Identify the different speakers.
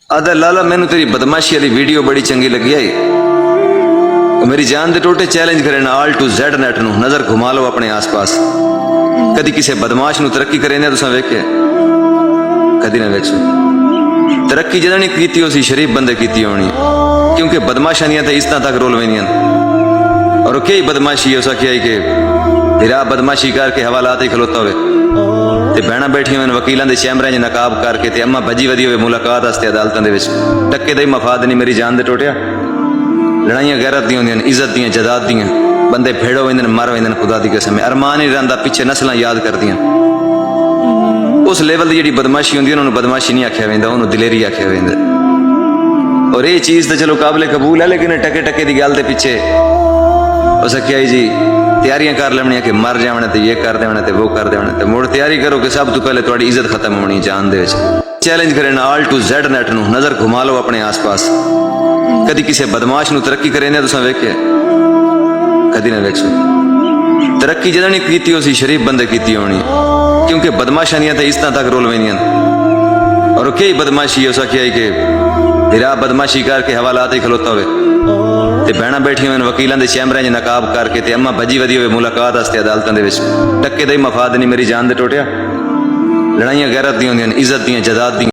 Speaker 1: आदा लाला मैनू तेरी बदमाशी वाली वीडियो बड़ी चंगी लगी है। मेरी जान दे टोटे चैलेंज करे ना ऑल टू जेड नेट नू नजर घुमा लो अपने आस पास। कदी किसी बदमाश नू तरक्की करे ने तुसां वेख्या? कदी ना वेखो। तरक्की जदा नहीं कीती उसी शरीफ बंदे कीती होनी, क्योंकि बदमाशां दियां ते इज्जतां तक रोल वेंदियां। और कई बदमाशी है उस आखिया कि फिर आप बदमाशी करके हवालात ही खलोता हुए ते भैणा बैठी हुए वकीलों के चैंबरें च नकाब करके ते अम्मा भजी वधी हुए मुलाकात वास्ते अदालतों के टक्के का ही मफाद नहीं मेरी जान दे टोटिया। लड़ाइयां गैरत दी होंदियां, इज्जत दियां, जदाद दियां, बंदे भेड़ो वेंदे मर वेंदे खुदा दी कसम। अरमान ही रहिंदा, पिछे नस्लां याद करदियां। उस लेवल की जी बदमाशी होंदी उन्होंने बदमाशी नहीं आख्या वेंदा, उन्होंने दिलेरी आख्या वेंदा। और ये चीज़ तो चलो काबिल कबूल है, लेकिन टके टके की गल के पिछे उस आख्या जी तैयारियां कर लेवनियां कि मर जावने तो ये कर देवने तो वो कर देवने, तो मुड़ तैयारी करो कि सब तो पहले थोड़ी इज्जत खत्म होनी जान दे। चैलेंज करे ना ऑल टू जेड नेट नू नजर घुमा लो अपने आस पास। कदी किसी बदमाश नू तरक्की करे ने तुसां वेख्या? कदी ना वेखो। तरक्की जदा नहीं कीती उसी शरीफ बंदे कीती होनी, क्योंकि बदमाशां दियां ते इज्जतां तक रोल वेंदियां। और कई बदमाशी है उस आखिया कि फिर आप बदमाशी करके हवालात ही खलोता हुए ते भैणा बैठी हुए वकीलों के चैंबरें च नकाब करके ते अम्मा भजी वधी हुए मुलाकात वास्ते अदालतों के टक्के का ही मफाद नहीं मेरी जान दे टोटिया। लड़ाइयां गैरत दी होंदियां, इज्जत दियां, जदाद दियां।